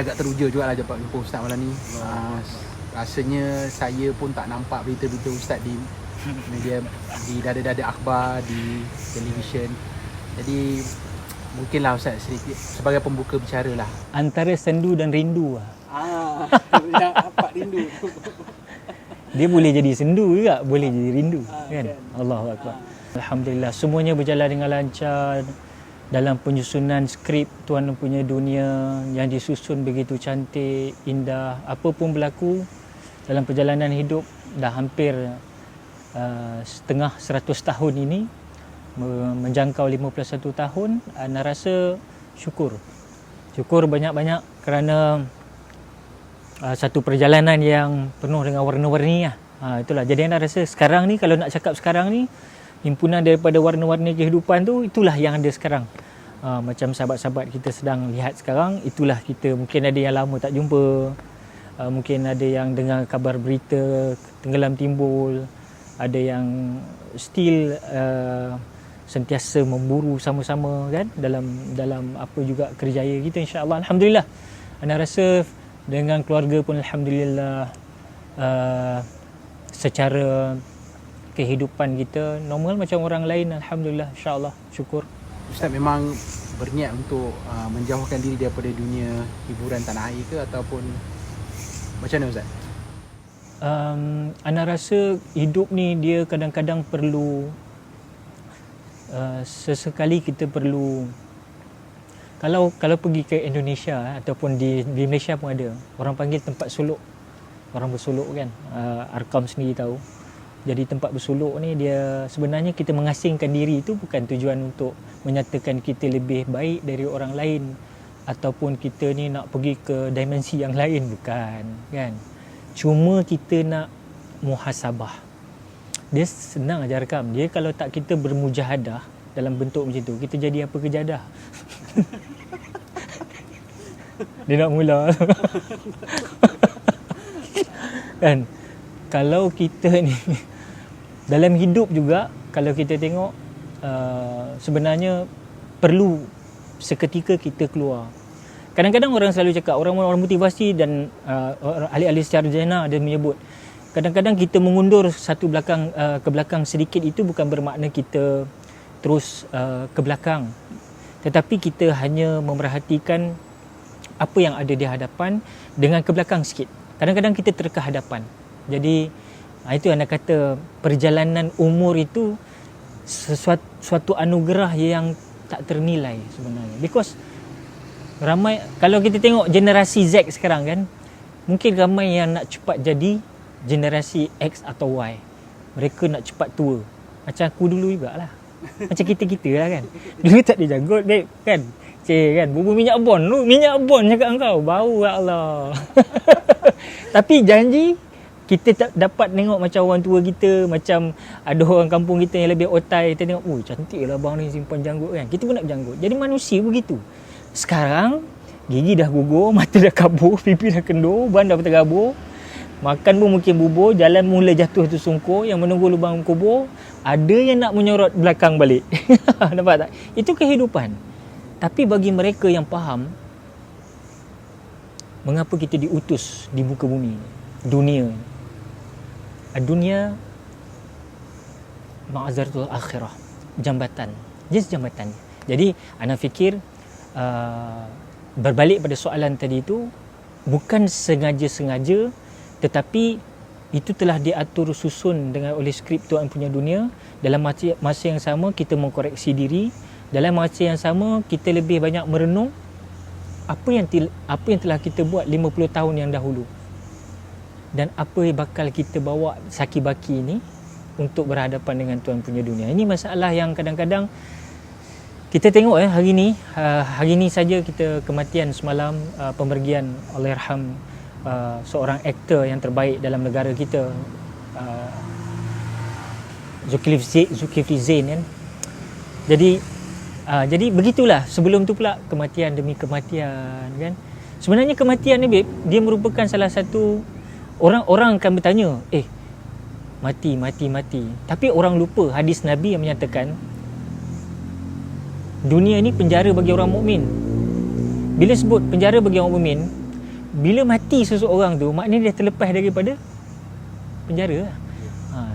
agak teruja juga lah jumpa Ustaz malam ni. Rasanya saya pun tak nampak berita-berita Ustaz di media, di dada-dada akhbar, di televisyen. Jadi mungkinlah Ustaz sedikit sebagai pembuka bicara lah. Antara sendu dan rindu lah. Yang apa rindu? Dia boleh jadi sendu juga, boleh jadi rindu, kan? Allahu Akbar. Alhamdulillah, semuanya berjalan dengan lancar dalam penyusunan skrip Tuan Empunya Dunia yang disusun begitu cantik, indah. Apa pun berlaku dalam perjalanan hidup dah hampir setengah 100 tahun ini, menjangkau 51 tahun. Ana rasa syukur banyak-banyak kerana satu perjalanan yang penuh dengan warna-warni lah. Itulah, jadi Ana rasa sekarang ni, kalau nak cakap sekarang ni, himpunan daripada warna-warni kehidupan tu, itulah yang ada sekarang. Macam sahabat-sahabat kita sedang lihat sekarang, itulah kita. Mungkin ada yang lama tak jumpa, mungkin ada yang dengar kabar berita tenggelam timbul, ada yang still sentiasa memburu sama-sama, kan, dalam apa juga kerjaya kita, insya-Allah. Alhamdulillah. Ana rasa dengan keluarga pun alhamdulillah, secara kehidupan kita normal macam orang lain, alhamdulillah, insya-Allah, syukur. Ustaz memang berniat untuk menjauhkan diri daripada dunia hiburan tanah air ke, ataupun macam mana Ustaz? Ana rasa hidup ni dia kadang-kadang perlu, sesekali kita perlu, kalau pergi ke Indonesia ataupun di Malaysia pun ada orang panggil tempat suluk, orang bersuluk, kan. Arkam sendiri tahu. Jadi tempat bersuluk ni, dia sebenarnya kita mengasingkan diri itu bukan tujuan untuk menyatakan kita lebih baik dari orang lain, ataupun kita ni nak pergi ke dimensi yang lain, bukan, kan. Cuma kita nak muhasabah. Dia senang aja Arkam. Dia kalau tak kita bermujahadah dalam bentuk macam tu, kita jadi apa kejadah. Dia nak mula. Kan, kalau kita ni dalam hidup juga, kalau kita tengok, sebenarnya perlu seketika kita keluar. Kadang-kadang orang selalu cakap, orang motivasi dan ahli-ahli sarjana ada menyebut, kadang-kadang kita mengundur ke belakang sedikit, itu bukan bermakna kita terus ke belakang, tetapi kita hanya memerhatikan apa yang ada di hadapan dengan ke belakang sikit. Kadang-kadang kita terke hadapan. Jadi itu anda kata, perjalanan umur itu suatu anugerah yang tak ternilai sebenarnya. Because ramai, kalau kita tengok generasi Z sekarang, kan, mungkin ramai yang nak cepat jadi generasi X atau Y. Mereka nak cepat tua. Macam aku dulu jugalah. Macam kita-kita lah, kan. Dulu tak ada janggut, babe, kan. Kan, bubur minyak bon tu, minyak bon cakap engkau, bau, ya Allah. Tapi janji kita tak dapat tengok macam orang tua kita, macam ada orang kampung kita yang lebih otai, kita tengok, cantik lah abang ni simpan janggut, kan. Kita pun nak berjanggut. Jadi manusia begitu. Sekarang gigi dah gugur, mata dah kabur, pipi dah kendur, ban dah tergabur, makan pun mungkin bubur, jalan mula jatuh tu sungkur, yang menunggu lubang kubur, ada yang nak menyorot belakang balik. Nampak tak? Itu kehidupan. Tapi bagi mereka yang faham mengapa kita diutus di muka bumi, dunia, dunia ma'azaratul akhirah, jambatan, just jambatan. Jadi ana fikir, berbalik pada soalan tadi itu, bukan sengaja-sengaja, tetapi itu telah diatur susun dengan oleh skrip Tuan Punya Dunia. Dalam masa yang sama kita mengkoreksi diri, dalam masa yang sama kita lebih banyak merenung apa yang telah kita buat 50 tahun yang dahulu, dan apa yang bakal kita bawa saki-baki ini untuk berhadapan dengan Tuan Punya Dunia. Ini masalah yang kadang-kadang kita tengok, hari ni saja kita kematian semalam, pemergian Allahyarham seorang aktor yang terbaik dalam negara kita, Zulkifli Zain, kan. Jadi begitulah. Sebelum tu pula kematian demi kematian, kan. Sebenarnya kematian ni, babe, dia merupakan salah satu, orang akan bertanya, mati. Tapi orang lupa hadis Nabi yang menyatakan dunia ni penjara bagi orang mukmin. Bila sebut penjara bagi orang mukmin, bila mati seseorang tu, maknanya dia terlepas daripada penjara lah.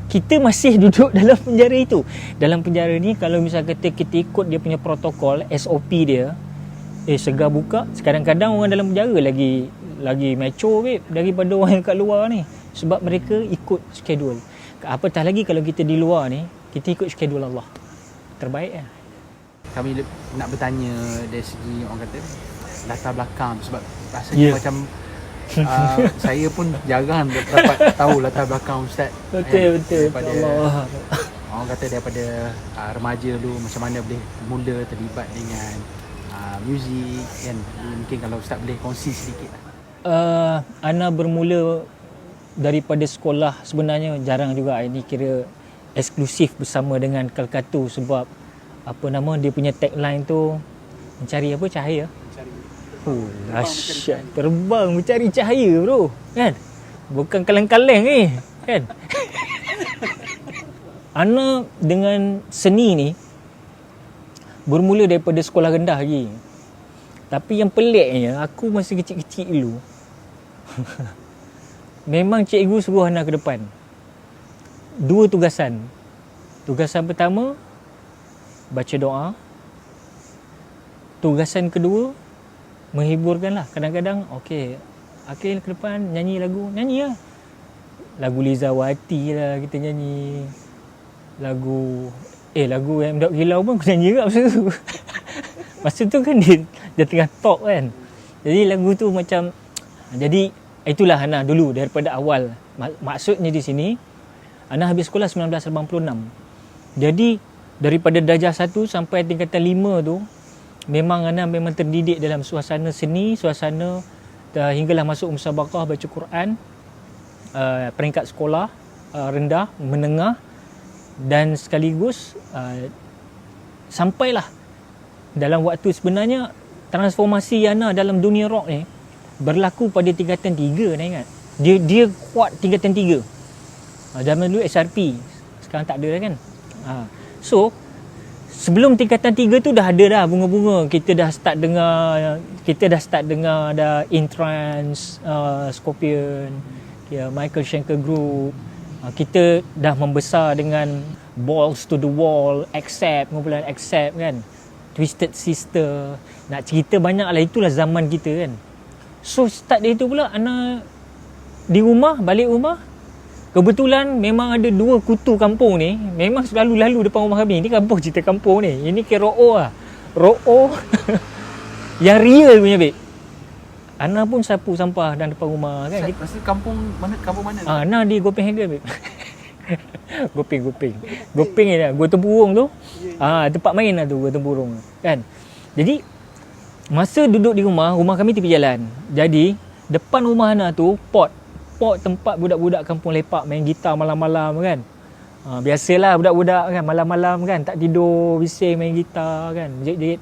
Kita masih duduk dalam penjara itu. Dalam penjara ni, kalau misal kata kita ikut dia punya protokol, SOP dia, segar buka. Kadang-kadang orang dalam penjara lagi mature babe daripada orang yang kat luar ni, sebab mereka ikut schedule. Apatah lagi kalau kita di luar ni, kita ikut schedule Allah. Terbaik lah. Kami nak bertanya dari segi orang kata latar belakang, sebab rasanya macam saya pun jarang dapat tahu latar belakang Ustaz. Betul. Daripada Allah. orang kata daripada remaja dulu macam mana boleh mula terlibat dengan muzik kan. Mungkin kalau Ustaz boleh kongsi sedikit. Ana bermula daripada sekolah, sebenarnya jarang juga. Ini kira eksklusif bersama dengan Kalkatu, sebab apa nama dia punya tagline tu, mencari apa? Cahaya. Asyik terbang mencari cahaya bro, kan? Bukan kaleng-kaleng ni, kan? Ana dengan seni ni bermula daripada sekolah rendah lagi. Tapi yang peliknya, aku masa kecil-kecil dulu memang cikgu suruh Ana ke depan. 2 tugasan. Tugasan pertama, baca doa. Tugasan kedua, menghiburkan lah. Kadang-kadang okey, Akil ke depan nyanyi lagu, nyanyi lah. Lagu Lizawati lah kita nyanyi. Lagu yang Mdok Gilau pun aku nyanyi juga masa tu. Masa tu kan dia tengah talk kan. Jadi lagu tu macam, jadi itulah Ana dulu daripada awal. Maksudnya di sini, Ana habis sekolah 1986. Jadi daripada darjah 1 sampai tingkatan 5 tu, memang Ana memang terdidik dalam suasana seni, suasana hinggalah masuk musabaqah baca Quran, peringkat sekolah rendah, menengah, dan sekaligus sampailah dalam waktu sebenarnya transformasi Ana dalam dunia rock ni berlaku pada tingkatan 3. Nak ingat, dia kuat tingkatan 3. Zaman dulu SRP, sekarang tak ada dah kan. So sebelum tingkatan 3 tu dah ada dah bunga-bunga. Kita dah start dengar dah In Trance, Scorpion, Michael Schenker Group. Kita dah membesar dengan Balls to the Wall, Accept, kumpulan Accept kan, Twisted Sister. Nak cerita banyak lah, itulah zaman kita kan. So start dari tu pula Ana di rumah, balik rumah, kebetulan memang ada 2 kutu kampung ni, memang selalu lalu depan rumah kami. Ni kampung, cerita kampung ni. Ini ke Ro'o lah. Ro'o yang real punya babe. Ana pun sapu sampah dan depan rumah kan. Masa kampung mana? Ana di Gopeng Hagen babe. Gopeng ni lah, Gua Tempurung tu. Tempat main lah tu, Gua Tempurung kan. Jadi masa duduk di rumah kami tepi jalan. Jadi depan rumah Ana tu pot tempat budak-budak kampung lepak main gitar malam-malam kan. Biasalah budak-budak kan malam-malam kan tak tidur, bising main gitar kan, jerit-jerit.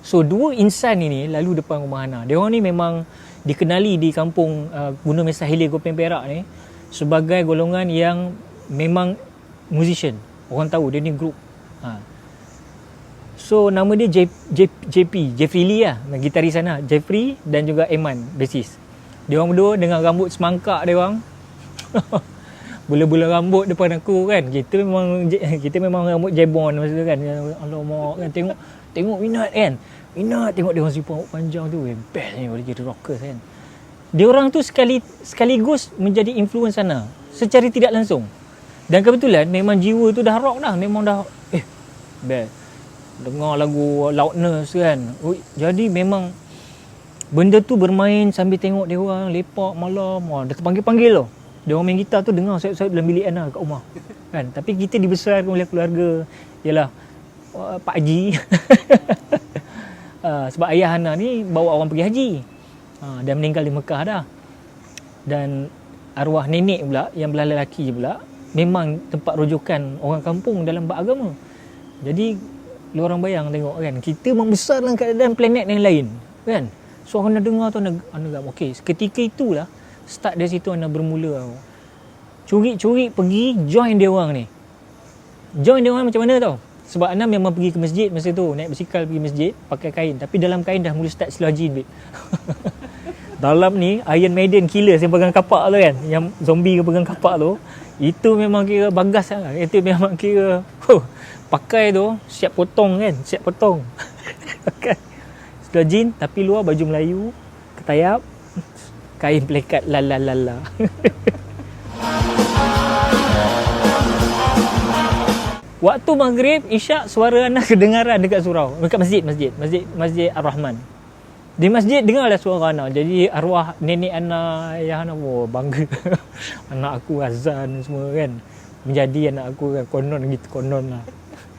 So 2 insan ini lalu depan rumah Ana. Dia orang ni memang dikenali di kampung Gunung Mesah Hilir Gopeng Perak ni sebagai golongan yang memang musician. Orang tahu dia ni grup. So nama dia Jeffrey Lee lah, gitaris sana. Jeffrey dan juga Eman, bassist. Dia orang berdua dengan rambut semangkak dia orang. Bola-bola rambut depan aku kan. Kita memang rambut jebon masa tu kan. Alamak kan, tengok minat kan. Minat tengok dia orang siput rambut panjang tu. Best ni boleh jadi rockers kan. Dia orang tu sekaligus menjadi influence sana secara tidak langsung. Dan kebetulan memang jiwa tu dah rock dah. Memang dah best. Dengar lagu Loudness kan. Jadi memang benda tu bermain sambil tengok dia orang lepak malam. Dia terpanggil-panggil tau. Dia orang main gitar tu dengar sayup-sayup dalam bilik Ana kat rumah. Kan? Tapi kita dibesarkan oleh keluarga. Yalah, Pak Haji. Sebab ayah Ana ni bawa orang pergi haji. Dan meninggal di Mekah dah. Dan arwah nenek pula, yang belah lelaki pula, memang tempat rujukan orang kampung dalam bab agama. Jadi, lu orang bayang tengok kan. Kita membesar dalam keadaan planet yang lain. Kan? So Ana dengar tu Ana okey, ketika itulah start dari situ Ana bermula. Curi-curi pergi join dia orang ni. Join dia orang macam mana tau? Sebab Ana memang pergi ke masjid masa tu, naik basikal pergi masjid pakai kain, tapi dalam kain dah mula start silajin babe. Dalam ni Iron Maiden killer yang pegang kapak tu kan, yang zombie yang pegang kapak tu, itu memang kira bagas lah. Itu memang kira pakai tu siap potong kan, siap potong. Pakai seluar jean tapi luar baju Melayu, ketayap, kain plekat la. Waktu maghrib, isyak, suara anak kedengaran dekat surau, dekat masjid Ar-Rahman. Di masjid dengarlah suara anak. Jadi arwah nenek anak, ayah anak, bangga. Anak aku azan semua kan. Menjadi anak aku kan, konon gitu, konon lah.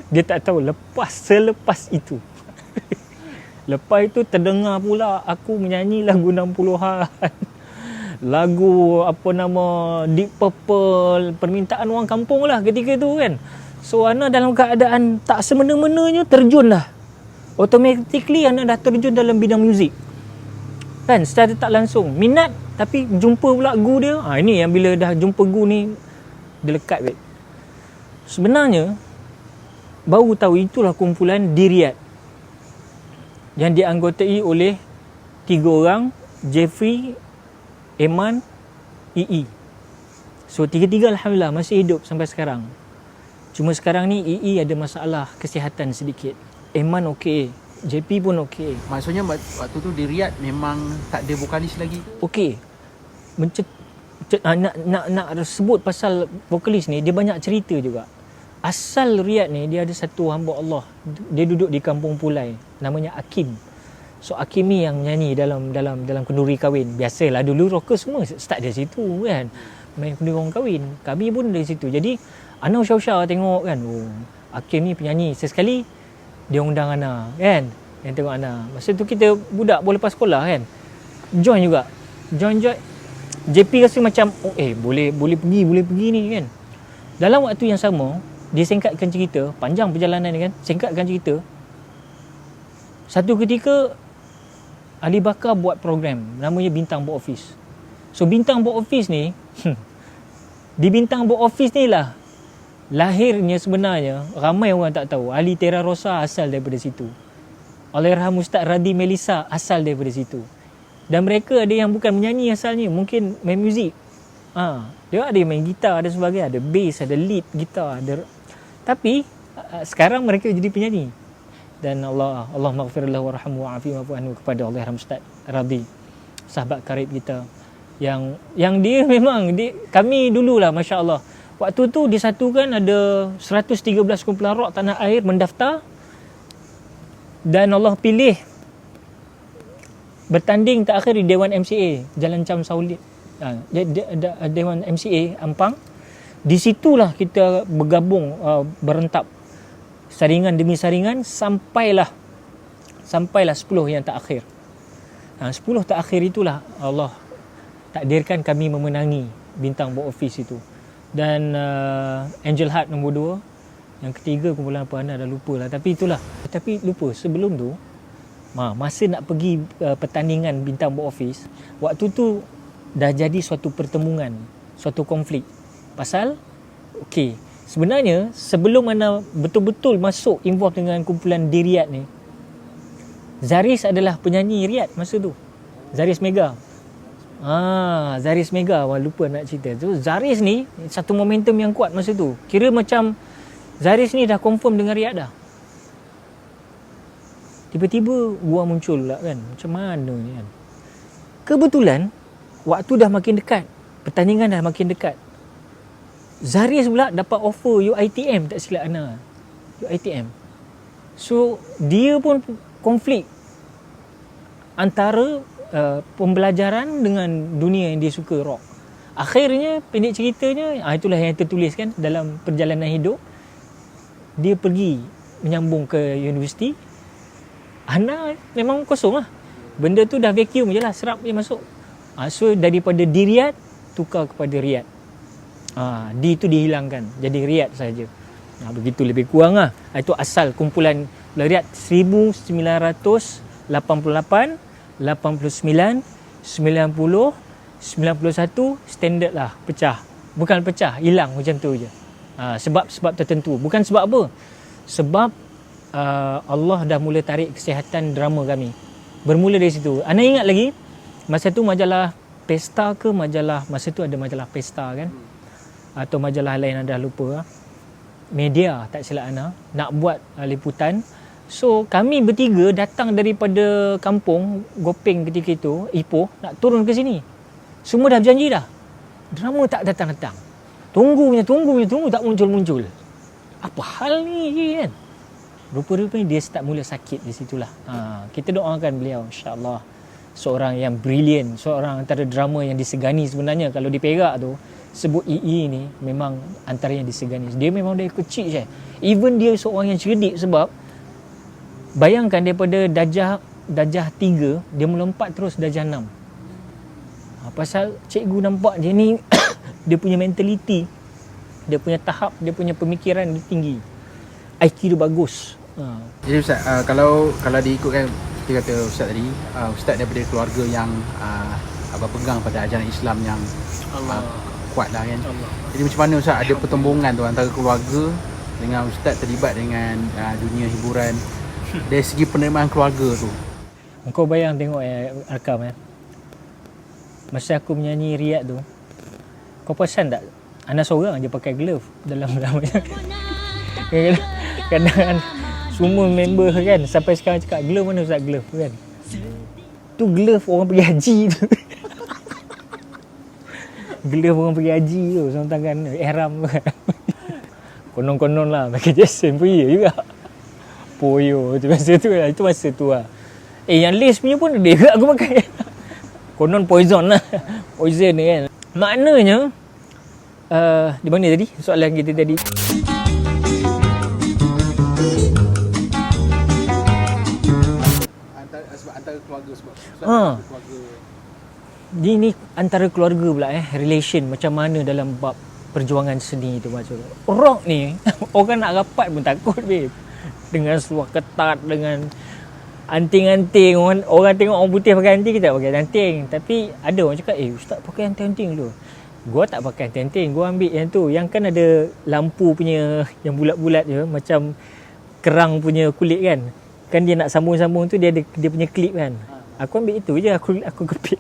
Dia tak tahu selepas itu. Lepas itu terdengar pula aku menyanyi lagu 60-an. Lagu Deep Purple, permintaan orang kampung lah ketika tu kan. So Ana dalam keadaan tak semena-menanya terjun lah. Automatically Ana dah terjun dalam bidang muzik. Kan, secara tak langsung. Minat tapi jumpa pula guru dia. Ini yang bila dah jumpa guru ni, dia lekat weh. Sebenarnya baru tahu itulah kumpulan Diriat yang dianggotai oleh 3 orang, Jeffrey, Eman, EE. So 3-3 alhamdulillah masih hidup sampai sekarang. Cuma sekarang ni EE ada masalah kesihatan sedikit. Eman okey, JP pun okey. Maksudnya waktu tu di Riyadh memang tak ada vokalis lagi? Okey. Nak sebut pasal vokalis ni, dia banyak cerita juga. Asal Riyadh ni, dia ada satu hamba Allah. Dia duduk di kampung Pulai, namanya Akim. So Akim ni yang nyanyi dalam kenduri kahwin. Biasalah dulu rocker semua start dari situ kan. Main kenduri orang kahwin. Kami pun dari situ. Jadi Ana usah-usah tengok kan. Akim ni penyanyi. Sesekali dia undang Ana kan. Yang tengok Ana. Masa tu kita budak boleh lepas sekolah kan. Join juga. Join. JP rasa macam boleh pergi ni kan. Dalam waktu yang sama, dia singkatkan cerita, panjang perjalanan ni kan. Singkatkan cerita. Satu ketika Ali Bakar buat program namanya Bintang Box Office. So Bintang Box Office ni di Bintang Box Office ni lah lahirnya sebenarnya, ramai orang tak tahu, Ali Tera Rosa asal daripada situ. Allahyarham Ustaz Radhi Melissa asal daripada situ. Dan mereka ada yang bukan menyanyi asalnya, mungkin main muzik. Dia ada yang main gitar dan sebagainya, ada bass, ada lead gitar, ada. Tapi sekarang mereka jadi penyanyi. Dan Allah maghfirullah warhamhu wa'afi wa'fu anhu kepada Allahyarham Ustaz Radhi, sahabat karib kita. Yang dia memang kami dululah masya-Allah. Waktu tu disatukan ada 113 kumpulan rock tanah air mendaftar dan Allah pilih bertanding terakhir di Dewan MCA Jalan Cam Saulid. Dewan MCA Ampang. Di situlah kita bergabung, berentap saringan demi saringan sampailah 10 yang terakhir. 10 terakhir itulah Allah takdirkan kami memenangi Bintang Box Office itu. Dan Angel Heart nombor 2. Yang ketiga kumpulan apa anda dah lupa lah. Tapi itulah. Tapi lupa sebelum tu, masa nak pergi pertandingan Bintang Box Office, waktu tu dah jadi suatu pertemuan, suatu konflik. Pasal sebenarnya sebelum anda betul-betul masuk involve dengan kumpulan Diriat ni, Zaris adalah penyanyi Riyadh masa tu. Zaris Mega. Zaris Mega, lupa nak cerita. So, Zaris ni satu momentum yang kuat masa tu. Kira macam Zaris ni dah confirm dengan Riyadh dah. Tiba-tiba gua muncul pula kan. Macam mana ni kan. Kebetulan waktu dah makin dekat, pertandingan dah makin dekat, Zaris pula dapat offer UiTM, tak silap Ana. UiTM. So dia pun konflik antara pembelajaran dengan dunia yang dia suka rock. Akhirnya pendek ceritanya, itulah yang tertulis kan dalam perjalanan hidup. Dia pergi menyambung ke universiti. Ana memang kosong lah. Benda tu dah vacuum je lah, serap je masuk. So daripada Diriat tukar kepada Riyadh. D tu dihilangkan, jadi Riyadh saja. Begitu lebih kurang lah. Itu asal kumpulan Riyadh 1988, 89, 90, 91, standard lah, pecah. Bukan pecah, hilang macam tu je. Sebab tertentu. Bukan sebab apa. Sebab Allah dah mula tarik kesihatan drama kami. Bermula dari situ. Ana ingat lagi, Masa tu majalah Pesta ke masa tu ada majalah Pesta kan, atau majalah lain anda lupa, Media tak silap Ana, nak buat liputan. So kami bertiga datang daripada kampung Gopeng ketika itu, Ipoh, nak turun ke sini. Semua dah berjanji dah, drama tak datang-datang. Tunggu tak muncul-muncul. Apa hal ni kan? Rupa-rupanya dia start mula sakit di situlah. Kita doakan beliau, insya-Allah. Seorang yang brilliant, seorang antara drama yang disegani sebenarnya. Kalau di Perak tu sebut EE ni memang antara yang disegani. Dia memang dari kecil je. Even dia seorang yang cerdik, sebab bayangkan daripada darjah 3 dia melompat terus darjah 6. Pasal cikgu nampak dia ni dia punya mentality, dia punya tahap, dia punya pemikiran dia tinggi. IQ dia bagus. Jadi Ustaz, kalau diikutkan dia kata Ustaz tadi, Ustaz daripada keluarga yang berpegang pada ajaran Islam yang kuat lah kan. Jadi macam mana Ustaz ada pertembungan tu antara keluarga dengan Ustaz terlibat dengan dunia hiburan dari segi penerimaan keluarga tu? Kau bayang tengok Arkam masa aku menyanyi Riyad tu, kau perasan tak Ana seorang je pakai glove dalam drama. Kadang-kadang semua member kan sampai sekarang cakap, glove mana Ustaz, glove kan. Tu glove orang pergi haji tu. Glove orang pergi haji tu, sama tangan ihram tu kan. Konon-konon lah pakai Jason pun ya juga. Poyo tu masa tu lah, itu masa tu lah. Yang lace punya pun ada juga aku pakai. Konon poison lah. Poison ni kan. Maknanya di mana tadi soalan kita tadi? Antara keluarga, sebab keluarga. Ini antara keluarga pula relation macam mana dalam bab perjuangan seni tu macam. Rock ni orang nak rapat pun takut babe. Dengan seluar ketat, dengan anting-anting. Orang tengok orang putih pakai anting, kita tak pakai anting. Tapi ada orang cakap, Ustaz pakai anting-anting dulu. Gua tak pakai anting-anting, gua ambil yang tu, yang kan ada lampu punya, yang bulat-bulat je, macam kerang punya kulit kan. Kan dia nak sambung-sambung tu, dia ada dia punya klip kan. Aku ambil itu je, aku kepit.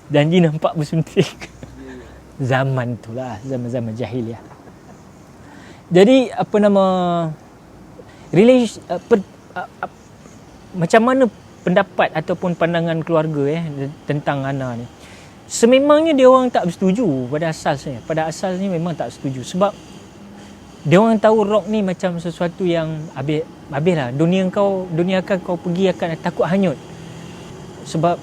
Janji nampak bersunting. Zaman tu lah, zaman-zaman jahiliah. Jadi apa nama macam mana pendapat ataupun pandangan keluarga tentang Ana ni? Sememangnya dia orang tak bersetuju pada asasnya memang tak setuju, sebab dia orang tahu rock ni macam sesuatu yang habislah, dunia akan kau pergi akan takut hanyut. Sebab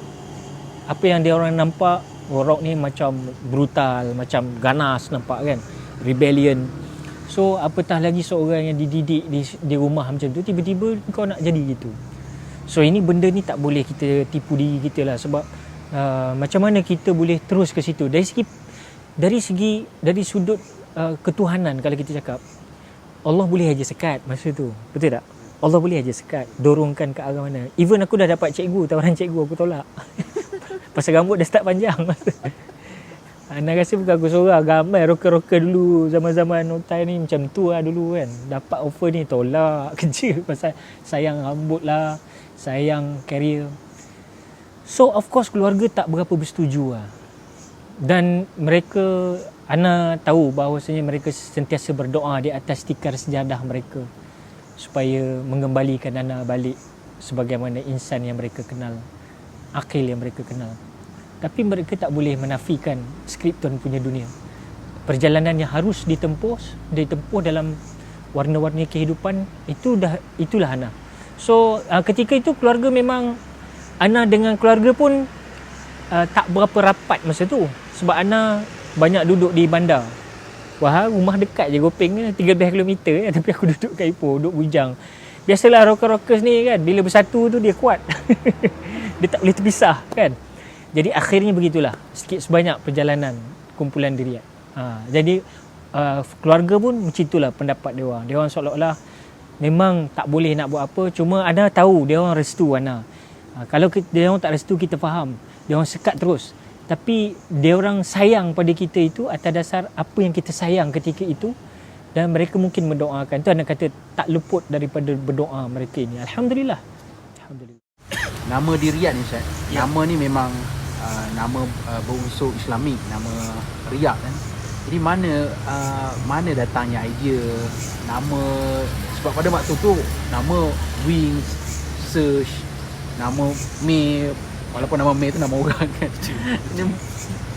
apa yang dia orang nampak, rock ni macam brutal, macam ganas nampak kan, rebellion. So apatah lagi seorang yang dididik di rumah macam tu, tiba-tiba kau nak jadi gitu. So ini benda ni tak boleh kita tipu diri kita lah, sebab macam mana kita boleh terus ke situ dari sudut ketuhanan. Kalau kita cakap Allah boleh aja sekat masa tu, betul tak? Allah boleh aja sekat, dorongkan ke arah mana. Even aku dah dapat tawaran cikgu, aku tolak. Pasal rambut dah start panjang. Ana rasa bukan aku seorang, ramai rocker-rocker dulu zaman-zaman notai ni macam tu lah dulu kan. Dapat offer ni tolak kerja pasal sayang rambut lah, sayang career. So of course keluarga tak berapa bersetuju lah. Dan mereka, Ana tahu bahawasanya mereka sentiasa berdoa di atas tikar sejadah mereka supaya mengembalikan Ana balik sebagaimana insan yang mereka kenal, akil yang mereka kenal. Tapi mereka tak boleh menafikan Skripton punya dunia. Perjalanan yang harus ditempuh dalam warna-warni kehidupan, itulah Ana. So ketika itu keluarga memang, Ana dengan keluarga pun tak berapa rapat masa tu. Sebab Ana banyak duduk di bandar. Wah, rumah dekat je Gopeng, 13 km tapi aku duduk kat Ipoh, duduk bujang. Biasalah rocker-rockers ni kan, bila bersatu tu dia kuat. Dia tak boleh terpisah kan. Jadi akhirnya begitulah, sikit sebanyak perjalanan kumpulan Riyad. Jadi keluarga pun macam itulah pendapat dia orang. Dia orang seolah-olah memang tak boleh nak buat apa, cuma Ana tahu dia orang restu Ana. Kalau dia orang tak restu, kita faham. Dia orang sekat terus. Tapi dia orang sayang pada kita itu atas dasar apa yang kita sayang ketika itu, dan mereka mungkin mendoakan. Tu Ana kata tak luput daripada berdoa mereka ini. Alhamdulillah. Alhamdulillah. Nama di Riyadh ni Ustaz. Ya. Nama ni memang nama berunsur Islamik, nama Riyadh kan. Jadi mana datangnya idea nama, sebab pada waktu tu nama Wings, Search, nama May, walaupun nama May tu nama orang kan. Dia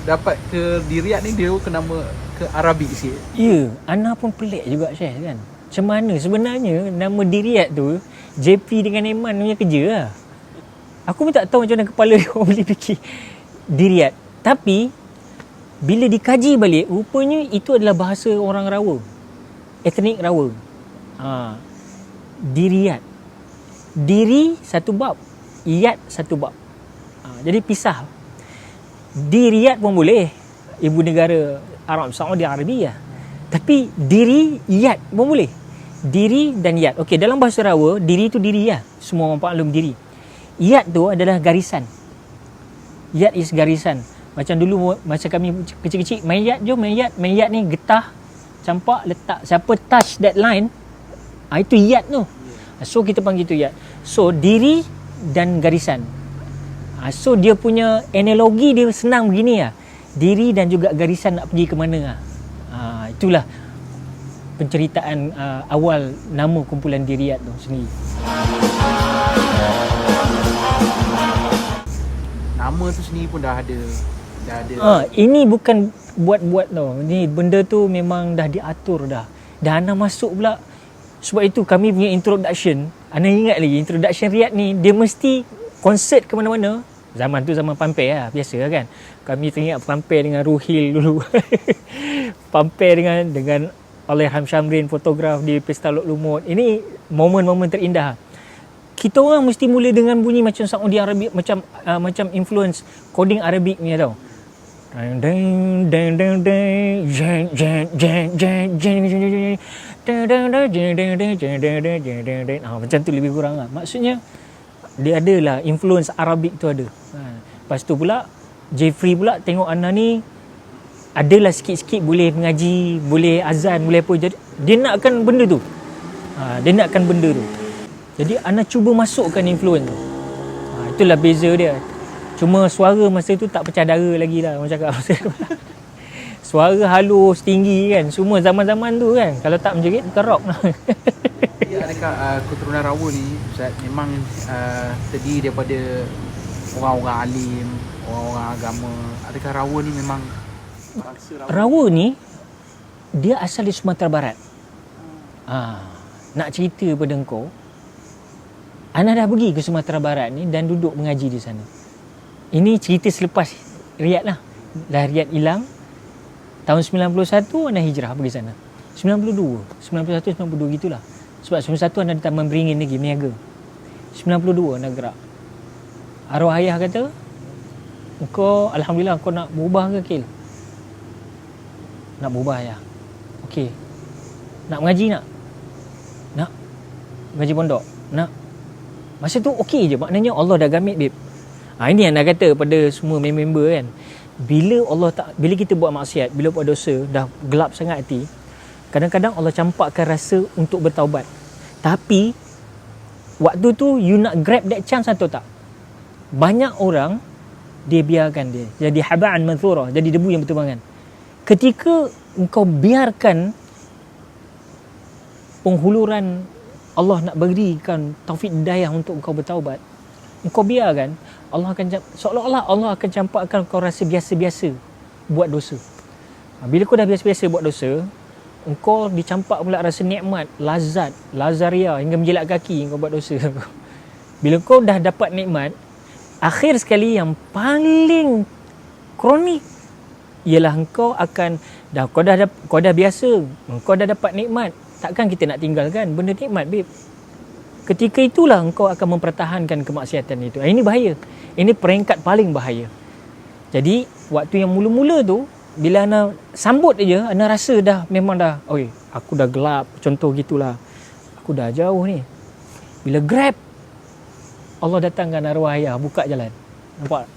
dapat ke di Riyadh ni dia ke nama ke Arabik sikit. Ya, Ana pun pelik juga Syekh kan. Macam mana sebenarnya nama di Riyadh tu JP dengan Eman punya kerja lah. Aku pun tak tahu macam mana kepala dia orang boleh fikir di Riyadh. Tapi bila dikaji balik, rupanya itu adalah bahasa orang Rawa, etnik Rawa. Di Riyadh, diri satu bab, iyad satu bab. Jadi pisah. Di Riyadh pun boleh, ibu negara Arab Saudi Arabia. Tapi diri, iyad pun boleh. Diri dan iyad. Okey, dalam bahasa Rawa, diri tu diri lah. Semua orang maklum diri. Iyad tu adalah garisan. Iyad is garisan. Macam dulu masa kami kecil-kecil, main yat, jom main yat. Main yat ni getah, campak, letak. Siapa touch that line, itu yat tu. So kita panggil tu yat. So diri dan garisan. So dia punya analogi dia senang begini lah. Diri dan juga garisan nak pergi ke mana lah. Itulah penceritaan awal nama kumpulan di Riyadh tu sendiri. Nama tu sendiri pun dah ada. Ini bukan buat-buat tau. Ni benda tu memang dah diatur dah. Dah Ana masuk pula. Sebab itu kami punya introduction, Ana ingat lagi introduction Riyadh ni, dia mesti konsert ke mana-mana. Zaman tu zaman pampir lah, biasa lah kan. Kami teringat pampir dengan Ruhil dulu. Pampir dengan Allahyarham Syamrin, fotograf di Pesta Lok Lumut. Ini momen-momen terindah. Kita orang mesti mula dengan bunyi macam Saudi Arabia, macam influence coding Arabik ni tau. Macam tu lebih kurang lah. Maksudnya dia adalah influence Arabik tu ada. Lepas tu pula Jeffrey pula tengok Ana ni adalah sikit-sikit boleh mengaji, boleh azan, boleh apa. Jadi dia nakkan benda tu. Dia nakkan benda tu. Jadi Ana cuba masukkan influence tu. Itulah beza dia. Cuma suara masa tu tak pecah dara lagi lah orang cakap. Suara halus, tinggi kan. Semua zaman-zaman tu kan. Kalau tak menjerit, terok lah. Adakah keturunan Rawa ni Ustaz memang terdiri daripada orang-orang alim, orang-orang agama? Adakah Rawa ni memang Rawa ni dia asal di Sumatera Barat. Nak cerita pada engkau, Ana dah pergi ke Sumatera Barat ni dan duduk mengaji di sana. Ini cerita selepas Riyadh lah. Dah Riyadh hilang. Tahun 91 Ana hijrah pergi sana. 92, 91, 92 gitulah. Sebab 91 Ana di Taman Beringin lagi, meniaga. 92 Ana gerak. Arwah ayah kata, engkau Alhamdulillah kau nak berubah ke Kil? Nak berubah ayah. Okey. Nak mengaji nak? Nak. Mengaji pondok? Nak. Masa tu okey je, maknanya Allah dah gamit babe. Ini yang nak kata pada semua member kan. Bila kita buat maksiat, bila buat dosa, dah gelap sangat hati, kadang-kadang Allah campakkan rasa untuk bertaubat. Tapi waktu tu you nak grab that chance atau tak? Banyak orang dia biarkan dia jadi haba'an manthura, jadi debu yang berterbangan. Ketika engkau biarkan penghuluran Allah nak berikan taufik hidayah untuk engkau bertaubat, engkau biarkan, Allah akan seolah-olah Allah akan campakkan kau rasa biasa-biasa buat dosa. Bila kau dah biasa-biasa buat dosa, engkau dicampak pula rasa nikmat, lazat, lazaria hingga menjilat kaki kau buat dosa. Bila kau dah dapat nikmat, akhir sekali yang paling kronik ialah engkau akan kau dah biasa, engkau dah dapat nikmat. Takkan kita nak tinggalkan benda nikmat, babe. Ketika itulah engkau akan mempertahankan kemaksiatan itu. Ini bahaya. Ini peringkat paling bahaya. Jadi waktu yang mula-mula tu, bila Ana sambut aja, Ana rasa dah memang dah, oi, aku dah gelap, contoh gitulah. Aku dah jauh ni. Bila grab, Allah datangkan arwah ayah, buka jalan. Nampak?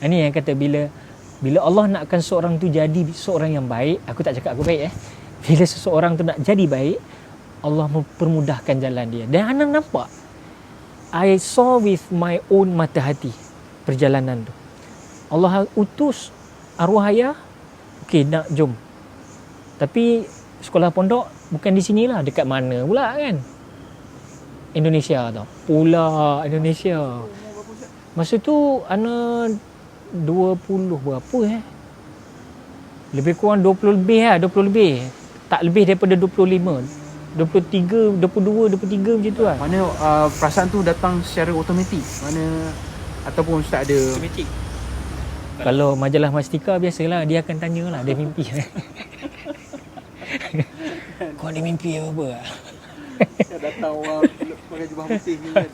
Ini yang kata bila Allah nakkan seorang tu jadi seorang yang baik, aku tak cakap aku baik Bila seseorang tu nak jadi baik, Allah mempermudahkan jalan dia. Dan Ana nampak I saw with my own mata hati perjalanan tu. Allah utus arwah ayah, okey nak jom. Tapi sekolah pondok bukan di sinilah, dekat mana pula kan? Indonesia tau. Pula Indonesia. Masa tu ana 20 berapa lebih kurang 20 lebih lah, 20 lebih. Tak lebih daripada 25. 23, 22, 23 macam tu lah. Mana perasaan tu datang secara automatik? Mana ataupun Ustaz ada Automatik. Kalau majalah Mastika biasalah dia akan tanyalah dia mimpi. Kau ada mimpi apa? datang orang pakai jubah putih ni kan?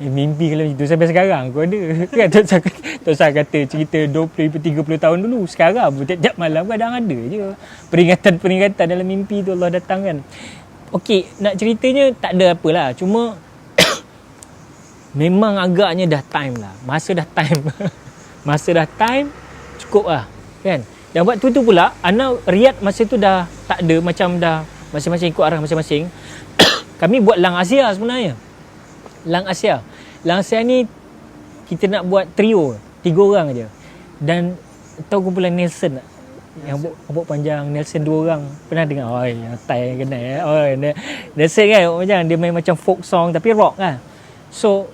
Mimpi kalau macam tu sampai sekarang kau ada. Kan tak usah kata cerita 20-30 tahun dulu. Sekarang pun tiap malam kadang ada je peringatan-peringatan dalam mimpi tu Allah datangkan. Okey, nak ceritanya tak ada apalah. Cuma memang agaknya dah time lah. Masa dah time. Masa dah time cukup lah kan. Dan waktu tu pula Ana Riyadh masa tu dah tak ada, macam dah masing-masing ikut arah masing-masing. Kami buat Lang Asia sebenarnya. Lang Asia ni kita nak buat trio, 3 orang aja. Dan tahu kumpulan Nelson tak? Yang rambut panjang Nelson 2 orang. Pernah dengar? Oi, tai kenal Oi, Nelson kan macam dia main macam folk song tapi rock kan. So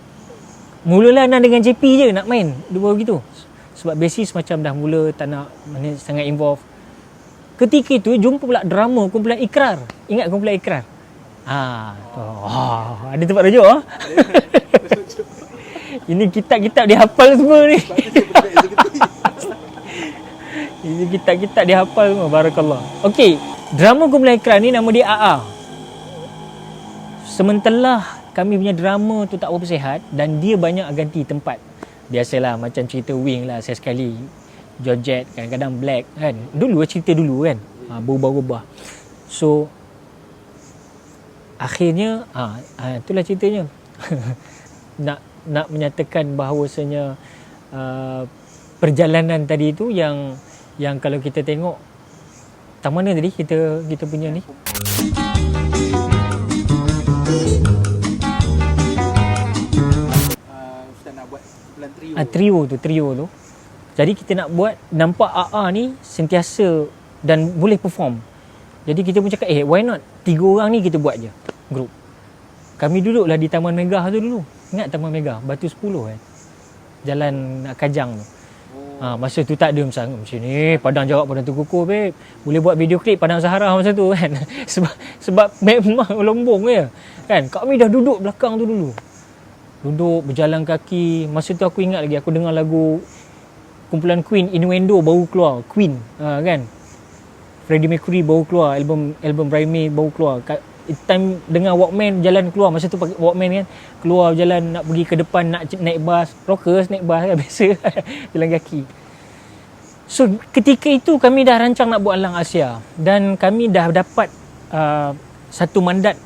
mulalah Ana dengan JP je nak main dua gitu. Sebab basis macam dah mula tak nak sangat involve. Ketika itu jumpa pula drama kumpulan Ikrar. Ingat kumpulan Ikrar? Ada tempat rujuk Ini kitab-kitab dihafal semua ni. Ini kitab-kitab dihafal semua. Barakallah. Okey, drama kumpulan Ikrar ni nama dia AA. Sementara kami punya drama tu tak berapa sihat dan dia banyak ganti tempat. Biasalah macam cerita Wing lah, saya sekali Georgette, kadang-kadang Black kan. Dulu cerita dulu kan. Berubah-ubah. So akhirnya itulah ceritanya. nak menyatakan bahawasanya perjalanan tadi tu yang kalau kita tengok tak mana tadi kita punya ni. Ustaz nak buat kumpulan Trio tu. Jadi kita nak buat nampak AA ni sentiasa dan boleh perform. Jadi kita pun cakap why not 3 orang ni kita buat je grup. Kami duduklah di Taman Megah tu dulu. Ingat Taman Megah Batu 10 kan. Jalan Kajang tu. Masa tu tak ada macam ni Padang Jarak, Padang Tekukur babe. Boleh buat video klip Padang Sahara masa tu kan. sebab memang lombong je kan. Kami dah duduk belakang tu dulu. Duduk berjalan kaki. Masa tu aku ingat lagi aku dengar lagu kumpulan Queen, Innuendo baru keluar. Queen kan. Freddie Mercury baru keluar, album Brian May baru keluar. Time dengar Walkman jalan keluar, masa tu pakai Walkman kan, keluar jalan nak pergi ke depan, nak naik bas, rockers naik bas kan, biasa jalan kaki. So ketika itu kami dah rancang nak buat Lang Asia dan kami dah dapat satu mandat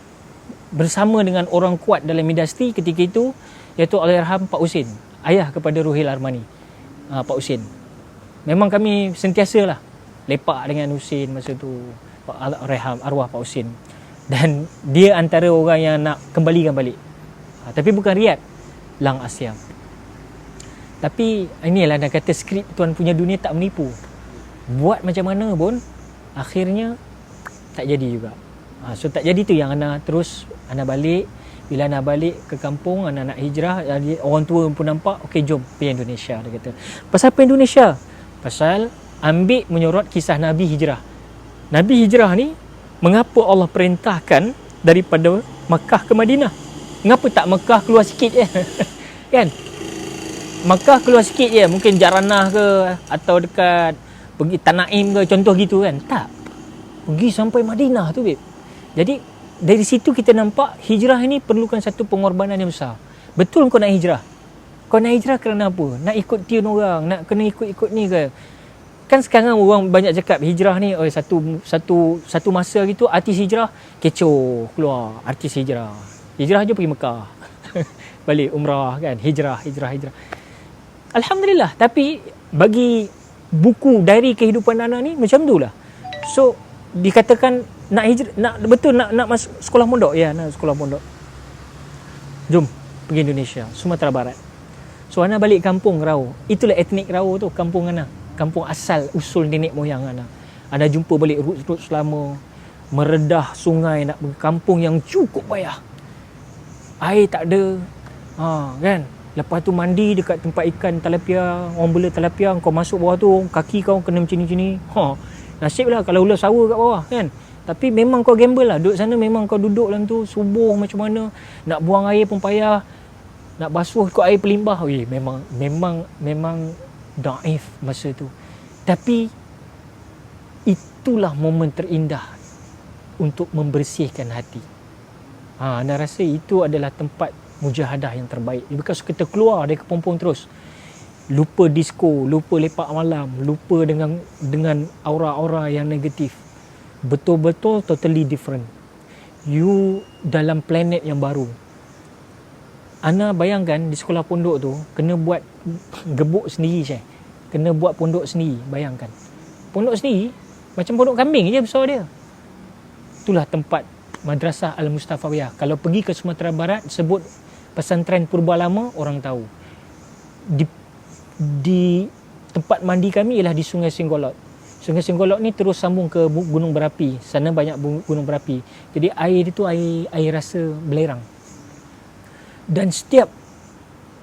bersama dengan orang kuat dalam industri ketika itu, iaitu Allahyarham Pak Husin, ayah kepada Ruhil Armani. Pak Husin memang kami sentiasalah lepak dengan Husin masa tu, Pak Allahyarham arwah Pak Husin. Dan dia antara orang yang nak kembalikan balik. Tapi bukan Riyadh, Lang Asia. Tapi inilah nak kata skrip Tuan Punya Dunia tak menipu. Buat macam mana pun akhirnya tak jadi juga. So tak jadi tu yang Ana terus Ana balik. Bila Ana balik ke kampung, Ana nak hijrah, orang tua pun nampak, okey jom pergi Indonesia, dia kata. Pasal apa Indonesia? Pasal ambil menyorot kisah Nabi hijrah. Nabi hijrah ni mengapa Allah perintahkan daripada Makkah ke Madinah? Mengapa tak Makkah keluar sikit je? Kan? Makkah keluar sikit je, mungkin Jaranah ke atau dekat pergi Tanaim ke, contoh gitu kan. Tak. Pergi sampai Madinah tu babe. Jadi dari situ kita nampak hijrah ini perlukan satu pengorbanan yang besar. Betul kau nak hijrah? Kau nak hijrah kerana apa? Nak ikut tiun orang, nak kena ikut-ikut ni ke? Kan sekarang orang banyak cakap hijrah ni satu masa gitu artis hijrah kecoh keluar artis hijrah je pergi Mekah balik umrah kan, hijrah. Alhamdulillah, tapi bagi buku diary kehidupan Ana ni macam tu lah. So dikatakan nak hijrah, nak betul nak masuk sekolah pondok, ya nak sekolah pondok. Jom pergi Indonesia, Sumatera Barat. So Ana balik kampung Rau. Itulah etnik Rau tu, kampung Ana. Kampung asal usul nenek moyang Ana. Ana jumpa balik roots lama, meredah sungai nak pergi kampung yang cukup payah. Air tak ada. Kan? Lepas tu mandi dekat tempat ikan tilapia, orang bela tilapia, kau masuk bawah tu, kaki kau kena macam ni. Nasib lah kalau ular sawa kat bawah kan. Tapi memang kau gamble lah. Duduk sana memang kau duduk dalam tu, subuh macam mana, nak buang air pun payah. Nak basuh kau air pelimbah. Memang daif masa tu. Tapi itulah momen terindah untuk membersihkan hati. Anda rasa itu adalah tempat mujahadah yang terbaik. Because kita keluar dari kepompong terus, lupa disco, lupa lepak malam, lupa dengan aura-aura yang negatif. Betul-betul totally different. You dalam planet yang baru. Ana bayangkan di sekolah pondok tu kena buat gebuk sendiri Syekh. Kena buat pondok sendiri, bayangkan. Pondok sendiri macam pondok kambing je besar dia. Itulah tempat Madrasah Al-Mustafawiyah. Kalau pergi ke Sumatera Barat sebut pesantren purba lama, orang tahu. Di tempat mandi kami ialah di Sungai Singgolot. Sungai Singgolot ni terus sambung ke gunung berapi. Sana banyak gunung berapi. Jadi air itu air rasa belerang. Dan setiap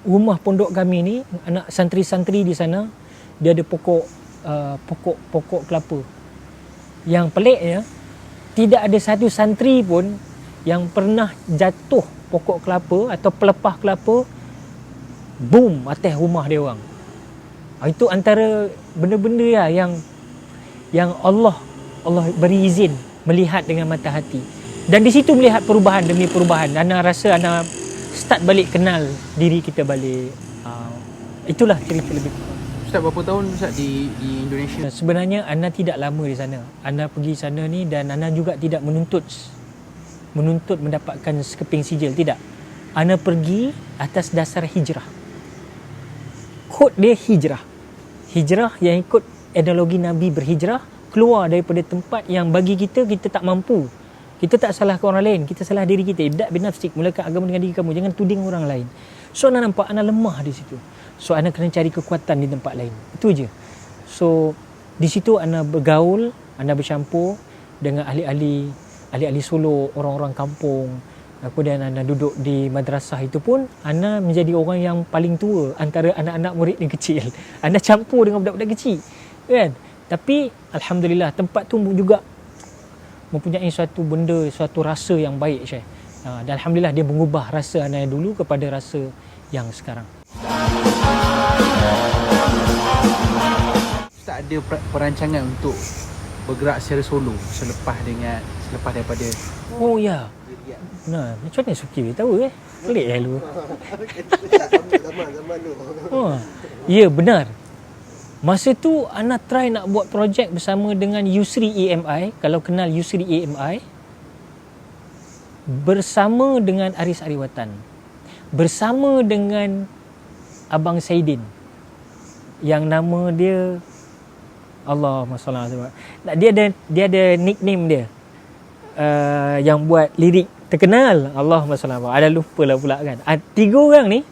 rumah pondok kami ni, anak santri-santri di sana, dia ada pokok kelapa. Yang peliknya, tidak ada satu santri pun yang pernah jatuh pokok kelapa atau pelepah kelapa boom atas rumah dia orang. Itu antara benda-benda lah yang Allah beri izin melihat dengan mata hati. Dan di situ melihat perubahan demi perubahan. Ana rasa ana start balik kenal diri kita balik. Itulah cerita lebih kurang. Ustaz, berapa tahun Ustaz di Indonesia? Sebenarnya Ana tidak lama di sana. Ana pergi sana ni dan Ana juga tidak menuntut mendapatkan sekeping sijil, tidak. Ana pergi atas dasar hijrah. Kod dia hijrah. Hijrah yang ikut analogi Nabi berhijrah, keluar daripada tempat yang bagi kita tak mampu. Kita tak salahkan orang lain, kita salah diri kita. Ibda' bin nafsik, mulakan agama dengan diri kamu, jangan tuding orang lain. So Ana nampak Ana lemah di situ. So Ana kena cari kekuatan di tempat lain. Itu je. So di situ Ana bergaul, Ana bercampur dengan ahli-ahli Solo, orang-orang kampung. Kemudian Ana duduk di madrasah itu pun Ana menjadi orang yang paling tua antara anak-anak murid yang kecil. Ana campur dengan budak-budak kecil, kan? Tapi alhamdulillah tempat tu juga mempunyai suatu benda, suatu rasa yang baik, Syekh. Dan alhamdulillah dia mengubah rasa Ana dulu kepada rasa yang sekarang. Ustaz ada perancangan untuk bergerak secara solo selepas daripada Oh ya. Nah, macam mana Suki tahu pelik lu. Ya, benar. Masa tu Ana try nak buat projek bersama dengan Yusri EMI, kalau kenal Yusri EMI, bersama dengan Aris Ariwatan, bersama dengan Abang Saidin yang nama dia Allahumma salli alaihi wasallam. Dia ada nickname dia. Yang buat lirik terkenal Allahumma salli alaihi wasallam. Ada lupa lah pula kan. 3 orang ni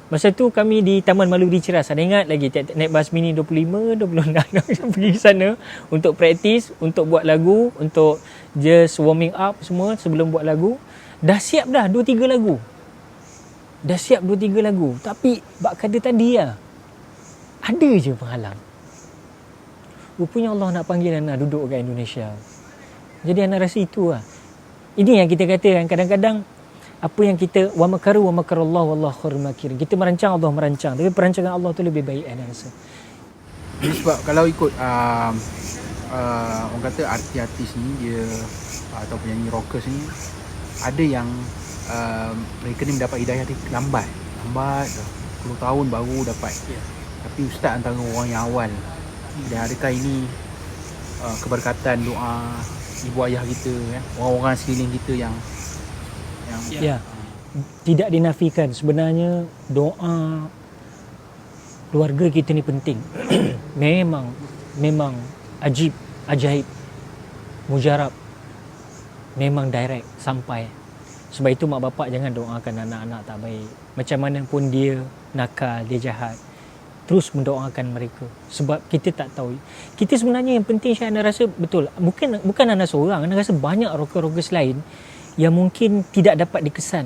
masa tu kami di Taman Maluri Ciras. Ada ingat lagi naik bas mini 25, 26 pergi ke sana untuk praktis, untuk buat lagu, untuk just warming up semua sebelum buat lagu. Dah siap dah 2-3 lagu. Tapi bak kata tadi lah, ada je penghalang. Rupanya Allah nak panggil Ana duduk kat Indonesia. Jadi Ana rasa itu lah. Ini yang kita katakan kadang-kadang, apa yang kita wa makarallah wallahu khairul makirin. Kita merancang, Allah merancang, tapi perancangan Allah tu lebih baik Ana rasa. Jadi sebab kalau ikut orang kata artis ni dia atau penyanyi rockers ni, ada yang mereka ni mendapat hidayah dia lambat 10 tahun baru dapat. Tapi Ustaz antara orang yang awal. Dan adakah ini keberkatan doa ibu ayah kita, orang-orang sekeliling kita yang tidak dinafikan. Sebenarnya doa keluarga kita ni penting. memang ajaib, mujarab, memang direct sampai. Sebab itu mak bapak jangan doakan anak-anak tak baik. Macam mana pun dia nakal, dia jahat, terus mendoakan mereka. Sebab kita tak tahu. Kita sebenarnya yang penting Syah, Ana rasa betul. Bukan Ana seorang. Ana rasa banyak rockers lain yang mungkin tidak dapat dikesan.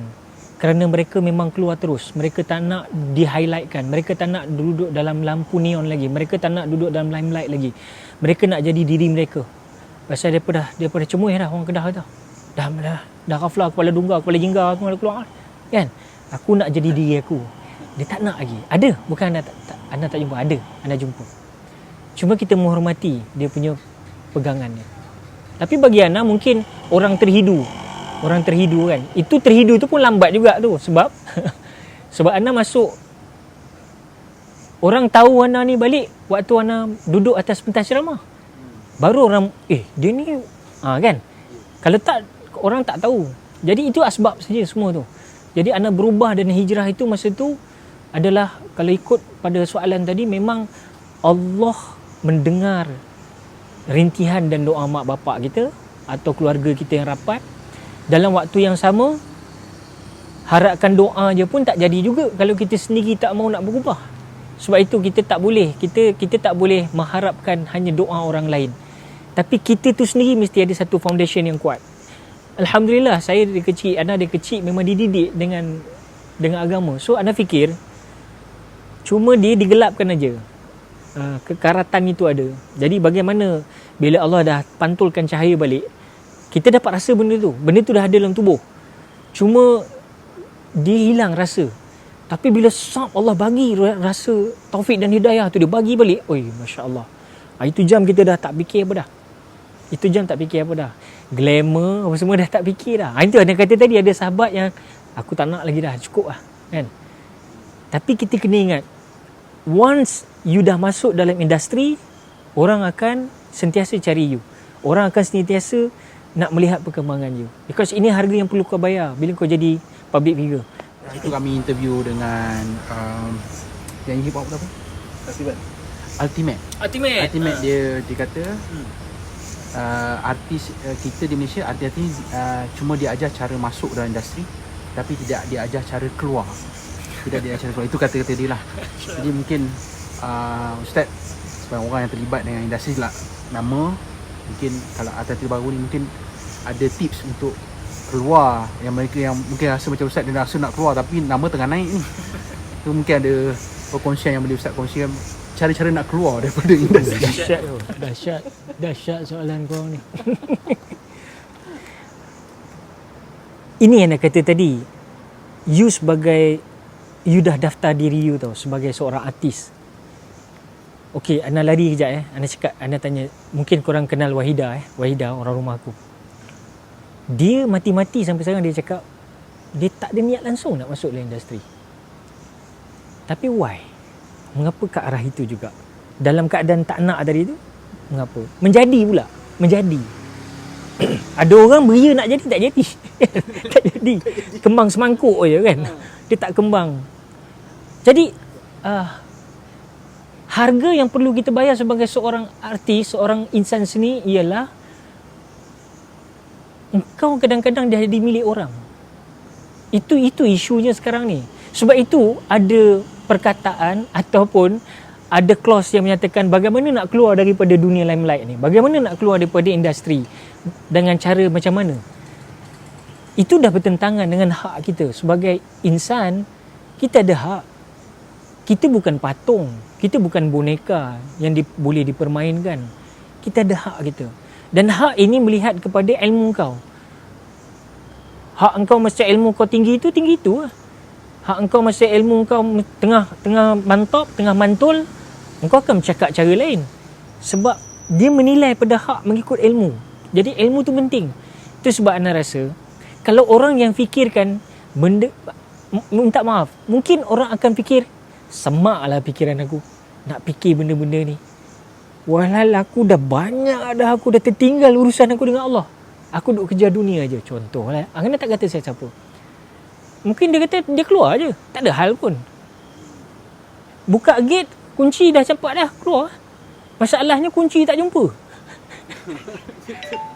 Kerana mereka memang keluar terus. Mereka tak nak di-highlightkan. Mereka tak nak duduk dalam lampu neon lagi. Mereka tak nak duduk dalam limelight lagi. Mereka nak jadi diri mereka. Pasal daripada cemuih dah orang Kedah dah. Dah kaflah, kepala dungga, kepala jingga aku nak keluar kan. Aku nak jadi diri aku. Dia tak nak lagi. Ada, bukan anda tak jumpa, ada, anda jumpa. Cuma kita menghormati dia punya pegangan dia. Tapi bagi Ana mungkin orang terhidu kan. Itu terhidu tu pun lambat juga tu sebab sebab Ana masuk, orang tahu Ana ni balik waktu Ana duduk atas pentas ceramah. Baru orang dia ni kan. Kalau tak, orang tak tahu. Jadi itu asbab saja semua tu. Jadi Ana berubah dan hijrah itu masa tu adalah, kalau ikut pada soalan tadi, memang Allah mendengar rintihan dan doa mak bapak kita atau keluarga kita yang rapat. Dalam waktu yang sama, harapkan doa je pun tak jadi juga kalau kita sendiri tak mau nak berubah. Sebab itu kita tak boleh mengharapkan hanya doa orang lain. Tapi kita tu sendiri mesti ada satu foundation yang kuat. Alhamdulillah, Ana dari kecil memang dididik dengan agama. So Ana fikir cuma dia digelapkan aja. Kekaratan itu ada. Jadi bagaimana bila Allah dah pantulkan cahaya balik, kita dapat rasa benda tu. Benda tu dah ada dalam tubuh. Cuma dia hilang rasa. Tapi bila Allah bagi rasa taufik dan hidayah tu, dia bagi balik. Oi, masya-Allah. Itu jam kita dah tak fikir apa dah. Glamour apa semua dah tak fikir dah. Itu ada kata tadi, ada sahabat yang aku tak nak lagi dah, cukup lah kan. Tapi kita kena ingat, once you dah masuk dalam industri, orang akan sentiasa cari you. Orang akan sentiasa nak melihat perkembangan you. Because ini harga yang perlu kau bayar bila kau jadi public figure. Itu kami interview dengan yang hip hop tu apa? Ultimate dia kata artis kita di Malaysia, artis cuma dia ajar cara masuk dalam industri, tapi tidak dia ajar cara keluar. Itu kata-kata dia lah. Jadi mungkin Ustaz sebagai orang yang terlibat dengan industri lah, nama mungkin kalau artis baru ni mungkin ada tips untuk keluar, yang mereka yang mungkin rasa macam Ustaz, dia rasa nak keluar tapi nama tengah naik ni. Tu mungkin ada perkongsian yang boleh Ustaz kongsikan, cara-cara nak keluar daripada industri. Dahsyat soalan kau ni. Ini yang nak kata tadi, you dah daftar diri you tau sebagai seorang artis. Okey, Ana lari kejap Ana tanya, mungkin korang kenal Wahida orang rumah aku. Dia mati-mati sampai sekarang dia cakap dia tak ada niat langsung nak masuk dalam industri. Tapi why? Mengapa ke arah itu juga? Dalam keadaan tak nak tadi tu, mengapa? Menjadi. Ada orang beria nak jadi, tak jadi. Tak jadi. Kembang semangkuk je kan. Dia tak kembang. Jadi harga yang perlu kita bayar sebagai seorang artis, seorang insan seni ialah engkau kadang-kadang dah jadi milik orang. Itu isunya sekarang ni. Sebab itu ada perkataan ataupun ada clause yang menyatakan bagaimana nak keluar daripada dunia limelight ni, bagaimana nak keluar daripada industri, dengan cara macam mana. Itu dah bertentangan dengan hak kita sebagai insan. Kita ada hak. Kita bukan patung, kita bukan boneka yang boleh dipermainkan. Kita ada hak kita. Dan hak ini melihat kepada ilmu kau. Hak engkau masa ilmu kau tinggi itu lah. Hak engkau masa ilmu kau tengah mantap, tengah mantul, engkau akan bercakap cara lain. Sebab dia menilai pada hak mengikut ilmu. Jadi ilmu tu penting. Itu sebab Ana rasa kalau orang yang fikirkan benda, minta maaf, mungkin orang akan fikir, semaklah fikiran aku nak fikir benda-benda ni. Walhal aku dah banyak dah, aku dah tertinggal urusan aku dengan Allah. Aku duk kejar dunia je, contohlah. Ana tak kata saya siapa. Mungkin dia kata dia keluar je, tak ada hal pun. Buka gate, kunci dah campak dah, keluar. Masalahnya kunci tak jumpa.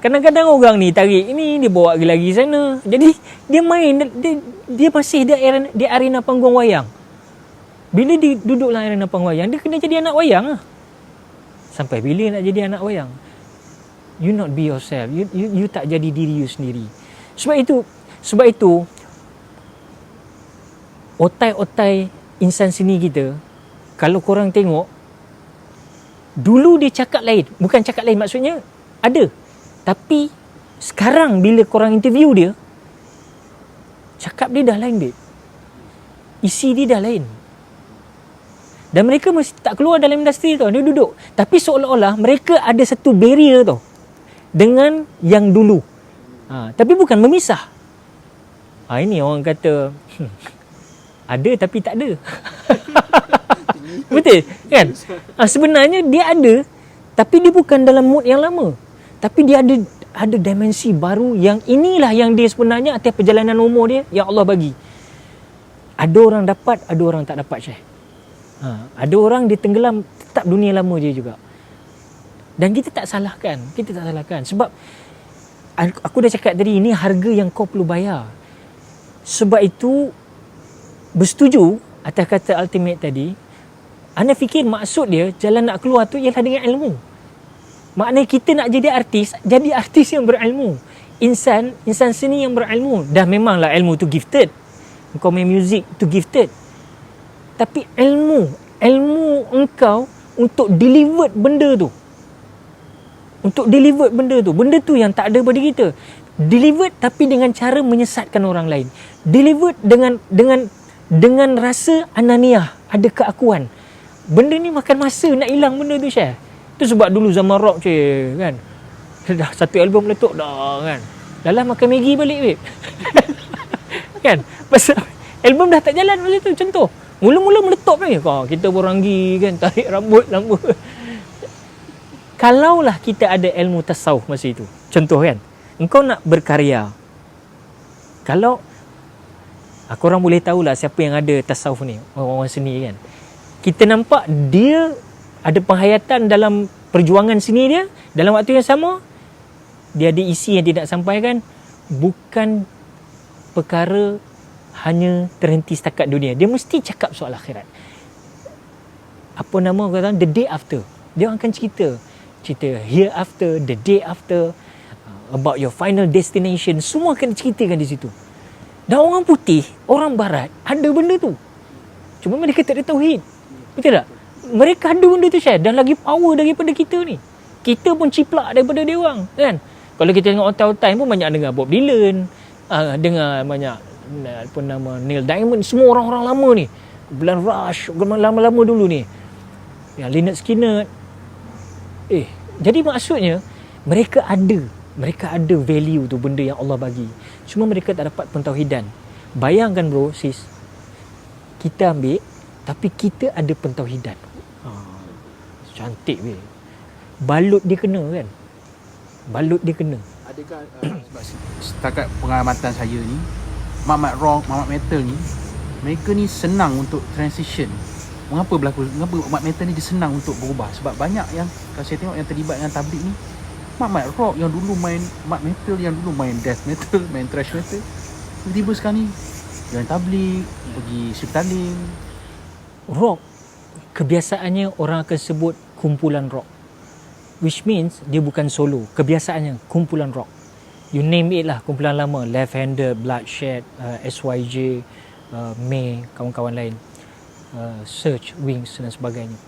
Kadang-kadang orang ni tarik ini, dia bawa lagi sana. Jadi dia main, dia masih di arena panggung wayang. Bila dia duduk dalam arena panggung wayang, dia kena jadi anak wayang lah. Sampai bila nak jadi anak wayang? You not be yourself. You tak jadi diri you sendiri. Sebab itu otai-otai insan seni kita, kalau korang tengok, dulu dia cakap lain. Bukan cakap lain, maksudnya ada. Tapi sekarang bila korang interview dia, cakap dia dah lain, babe. Isi dia dah lain. Dan mereka mesti tak keluar dalam industri tau. Dia duduk. Tapi seolah-olah mereka ada satu barrier tau dengan yang dulu. Tapi bukan memisah. Ini orang kata ada tapi tak ada. Betul kan? Sebenarnya dia ada, tapi dia bukan dalam mood yang lama. Tapi dia ada dimensi baru yang inilah yang dia sebenarnya atas perjalanan umur dia yang Allah bagi. Ada orang dapat, ada orang tak dapat, Syekh. Ada orang dia tenggelam tetap dunia lama dia juga. Dan kita tak salahkan. Sebab aku dah cakap tadi, ini harga yang kau perlu bayar. Sebab itu bersetuju atas kata ultimate tadi. Ana fikir maksud dia jalan nak keluar tu ialah dengan ilmu. Maknanya kita nak jadi artis yang berilmu. Insan seni yang berilmu. Dah memanglah ilmu tu gifted. Kau main music tu gifted. Tapi ilmu engkau untuk deliver benda tu. Benda tu yang tak ada pada kita. Delivered tapi dengan cara menyesatkan orang lain. Delivered dengan rasa ananiah, ada keakuan. Benda ni makan masa nak hilang benda tu, Syekh. Tu sebab dulu zaman rock, cik, kan. Dah satu album meletup dah, kan. Dah makan Maggi balik, babe. Kan? Pasal album dah tak jalan masa tu, contoh. Mula-mula meletup ni. Kita beranggi, kan, tarik rambut. Kalaulah kita ada ilmu tasawuf masa itu, contoh kan, engkau nak berkarya. Kalau korang boleh tahulah siapa yang ada tasawuf ni, orang-orang seni kan. Kita nampak dia ada penghayatan dalam perjuangan seni dia. Dalam waktu yang sama, dia ada isi yang dia nak sampaikan. Bukan perkara hanya terhenti setakat dunia. Dia mesti cakap soal akhirat. Apa nama kata, the day after. Dia akan cerita hereafter, the day after, about your final destination. Semua akan diceritakan di situ. Dan orang putih, orang barat ada benda tu. Cuma mereka tak ada tauhid. Betul tak? Mereka ada benda tu, Syed, dan lagi power daripada kita ni. Kita pun ciplak daripada dia orang, kan? Kalau kita tengok otai-otai pun banyak dengar Bob Dylan, dengar banyak apa nama Neil Diamond, semua orang-orang lama ni. Glenn Rush, lama-lama dulu ni. Yang Lynyrd Skynyrd. Jadi maksudnya mereka ada value tu, benda yang Allah bagi. Cuma mereka tak dapat pentauhidan. Bayangkan bro, sis, kita ambil tapi kita ada pentauhidan. Cantik weh. Balut dia kena kan. Adakah sebab setakat pengamatan saya ni, mat rock, mat metal ni, mereka ni senang untuk transition. Mengapa mat metal ni dia senang untuk berubah? Sebab banyak yang, kalau saya tengok yang terlibat dengan tablik ni, mat rock yang dulu main mat metal, yang dulu main death metal, main thrash metal, tiba-tiba sekarang ni join tablik, pergi Siptaling. Rock kebiasaannya orang akan sebut kumpulan rock, which means dia bukan solo. Kebiasaannya kumpulan rock, you name it lah, kumpulan lama, Left Handed, Bloodshed, SYJ, May, kawan-kawan lain, Search, Wings dan sebagainya.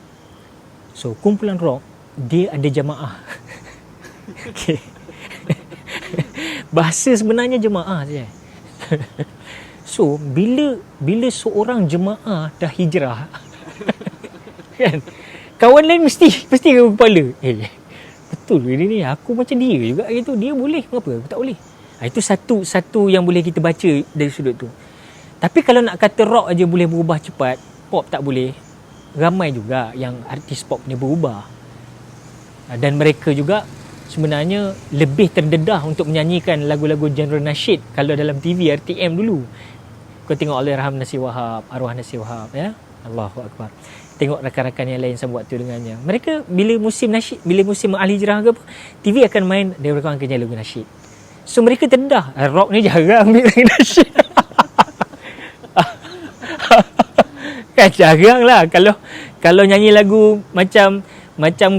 So kumpulan rock dia ada jemaah. Okay. Bahasa sebenarnya jemaah je. So bila seorang jemaah dah hijrah, kan, kawan lain mesti kau kepala, betul ini ni, aku macam dia juga gitu, dia boleh, kenapa aku tak boleh? Itu satu yang boleh kita baca dari sudut tu. Tapi kalau nak kata rock aja boleh berubah cepat, pop tak boleh. Ramai juga yang artis pop ni berubah. Dan mereka juga sebenarnya lebih terdedah untuk menyanyikan lagu-lagu genre nasyid kalau dalam TV RTM dulu. Kau tengok Allahyarham Nasir Wahab, arwah Nasir Wahab, ya. Allahu Akbar. tengok rakan-rakan yang lain sama waktu dengannya. Mereka bila musim nasyid, bila musim ahli hijrah ke apa, TV akan main, dia akan nyanyi lagu nasyid. So mereka terdedah, rock ni jarang ambil lagu nasyid. Kan jarang lah. Kalau nyanyi lagu macam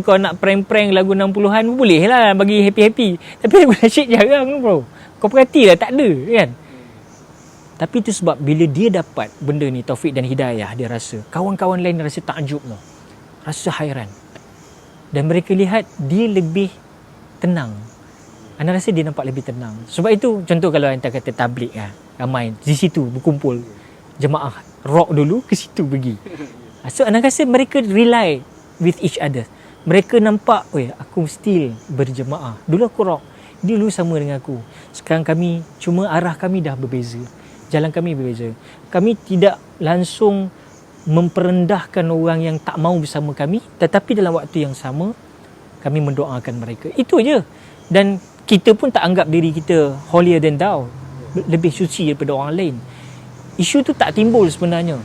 kau nak prank-prank lagu 60-an boleh lah bagi happy-happy. Tapi lagu nasyid jarang bro. Kau perhatilah, tak ada kan. Tapi itu sebab bila dia dapat benda ni, taufik dan hidayah, dia rasa kawan-kawan lain rasa takjub tau. Rasa hairan. Dan mereka lihat dia lebih tenang. Anda rasa dia nampak lebih tenang. Sebab itu contoh kalau anda kata tabligh lah, ramai di situ berkumpul jemaah rock dulu, ke situ pergi. So anda rasa mereka rely with each other. Mereka nampak, aku still berjemaah. Dulu aku rock, dia dulu sama dengan aku. Sekarang kami, cuma arah kami dah berbeza. Jalan kami berbeza. Kami tidak langsung memperendahkan orang yang tak mau bersama kami, tetapi dalam waktu yang sama kami mendoakan mereka. Itu je. Dan kita pun tak anggap diri kita holier than thou, lebih suci daripada orang lain. Isu tu tak timbul sebenarnya.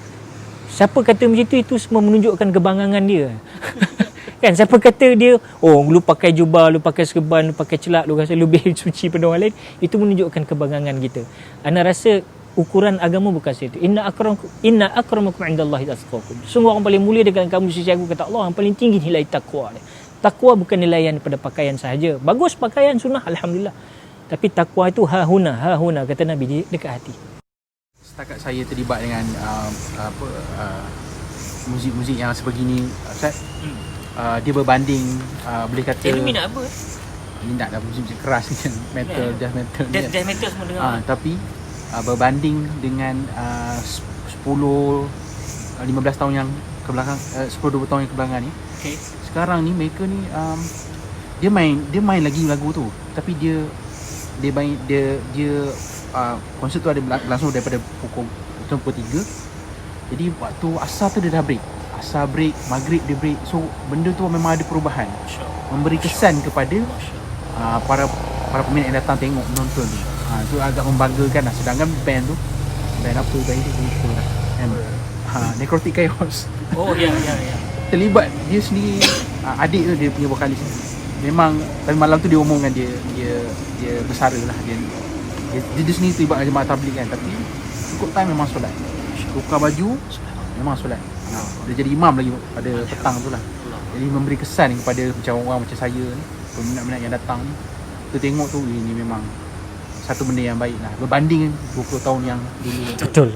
Siapa kata macam tu, itu semua menunjukkan kebangangan dia. Kan, siapa kata dia, lu pakai jubah, lu pakai serban, lu pakai celak, lu rasa lebih suci daripada orang lain, itu menunjukkan kebangangan kita. Ana rasa ukuran agama bukan situ. Inna akramakum indallahi atqakum. Sungguh orang paling mulia dengan kamu sisi aku, kata Allah, yang paling tinggi nilai takwa. Takwa bukan nilaian pada pakaian sahaja. Bagus pakaian sunnah, alhamdulillah. Tapi takwa itu hahuna kata Nabi, dekat hati. Setakat saya terlibat dengan muzik-muzik yang sebegini, Ustaz, dia berbanding, boleh kata minat apa? Minat dah muzik keras macam metal, death metal. Death metal semua dengar. Tapi berbanding dengan 10-15 tahun yang ke belakang, 10-20 tahun yang ke belakang ni, okay, sekarang ni mereka ni dia main lagi lagu tu, tapi dia konsert tu ada langsung daripada pukul 3. Jadi waktu asar tu dia dah break, asar break, maghrib dia break. So benda tu memang ada perubahan, memberi kesan kepada para peminat yang datang tengok, menonton tu. Itu agak membanggakan lah. Sedangkan band apa band itu lah kan, Necrotic Chaos. Ya. Terlibat dia sendiri, adik tu dia punya vokalis. Memang tapi malam tu dia omongkan dia bersara lah, dia sendiri terlibat dengan jemaah tabligh kan. Tapi cukup time memang solat, tukar baju memang solat. Dia jadi imam lagi pada petang tu lah. Jadi memberi kesan kepada macam orang macam saya ni, peminat-peminat yang datang ni, kita tengok tu ini memang satu benda yang baik lah, berbanding 20 tahun yang dulu.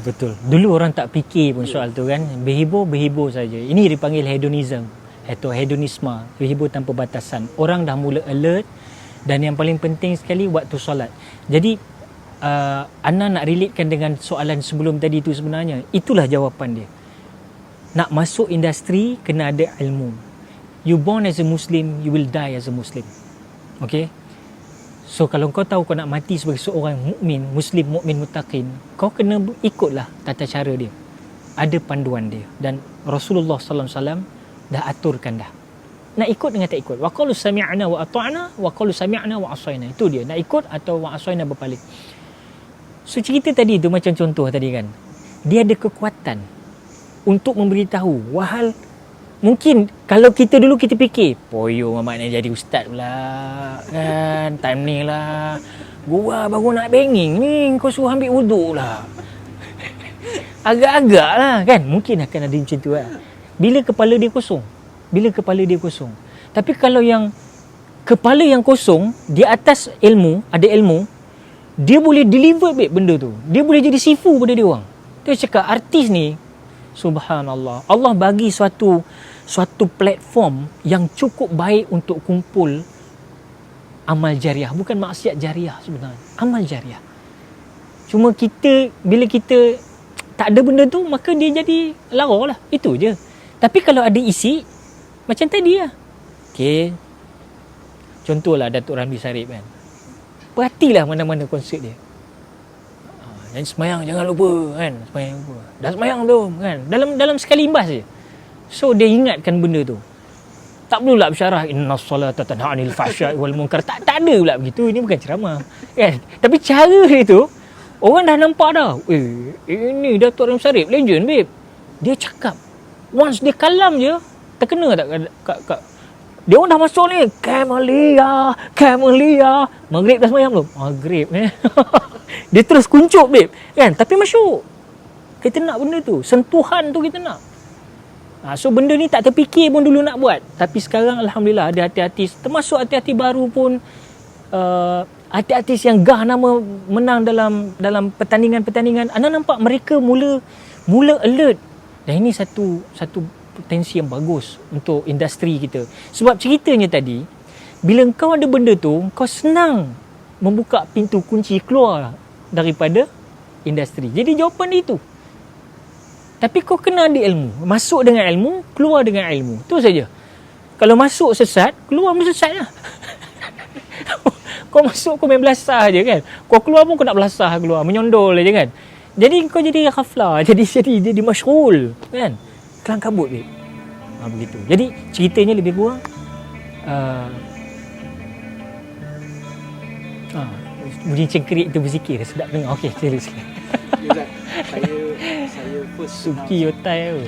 Betul. Dulu orang tak fikir pun soal tu kan. Berhibur saja. Ini dipanggil hedonism atau hedonisme, berhibur tanpa batasan. Orang dah mula alert, dan yang paling penting sekali waktu solat. Jadi Ana nak relatekan dengan soalan sebelum tadi tu, sebenarnya itulah jawapan dia. Nak masuk industri kena ada ilmu. You born as a Muslim, you will die as a Muslim. Okay? So kalau kau tahu kau nak mati sebagai seorang mukmin, Muslim, mukmin muttaqin, kau kena ikutlah tata cara dia. Ada panduan dia, dan Rasulullah sallallahu alaihi wasallam dah aturkan dah. Nak ikut dengan tak ikut. Wa qalu sami'na wa ata'na wa qalu sami'na wa asayna. Itu dia, nak ikut atau wa asayna berpaling. So cerita tadi tu macam contoh tadi kan. Dia ada kekuatan untuk memberitahu wahal. Mungkin kalau kita dulu kita fikir, poyo mamak nak jadi ustaz pula kan, time ni lah gua baru nak banging ni, kau suruh ambil wuduk lah. Agak-agak lah kan, mungkin akan ada macam tu lah. Bila kepala dia kosong. Tapi kalau yang kepala yang kosong, di atas ilmu, ada ilmu, dia boleh deliver baik benda tu. Dia boleh jadi sifu pada dia orang. Dia cakap artis ni, subhanallah, Allah bagi suatu platform yang cukup baik untuk kumpul amal jariah. Bukan maksiat jariah sebenarnya, amal jariah. Cuma bila kita tak ada benda tu, maka dia jadi lara lah. Itu je. Tapi kalau ada isi, macam tadi lah. Okay, contohlah Datuk Ramli Sarip kan, perhatilah mana-mana konsert dia. Dan semayang jangan lupa kan, semayang lupa. Dah semayang belum kan, dalam sekali imbas je. So dia ingatkan benda tu. Tak perlu lah bersyarah innas salata tanha 'anil fahsya'i wal munkar. Tak ada pula begitu. Ini bukan ceramah kan. Tapi cara dia tu orang dah nampak dah. Ini Datuk Ramli Sarip legend babe. Dia cakap Once dia kalam je, terkena tak kat dia orang dah masuk ni, Camellia. Maghrib dah semayang belum? Maghrib dia terus kuncup babe kan, tapi masyuk. Kita nak benda tu, sentuhan tu kita nak. So benda ni tak terfikir pun dulu nak buat, tapi sekarang alhamdulillah ada artis-artis, termasuk artis-artis baru pun, artis-artis yang gah nama menang dalam pertandingan. Anda nampak mereka mula alert. Dan ini satu potensi yang bagus untuk industri kita. Sebab ceritanya tadi, bila kau ada benda tu, kau senang membuka pintu kunci keluar daripada industri. Jadi jawapan dia itu. Tapi kau kena ada ilmu. Masuk dengan ilmu, keluar dengan ilmu. Itu saja. Kalau masuk sesat, keluar pun sesat lah. Kau masuk, kau main belasah je kan. Kau keluar pun kau nak belasah keluar, menyondol je kan. Jadi kau jadi khaflah, jadi masyrul kan. Kelang kabut dia. Begitu. Jadi ceritanya lebih kurang bunyi cengkerik tu berzikir, sedap dengar. Okey, terus. Ya, Ustaz. Saya first Suki otai tu.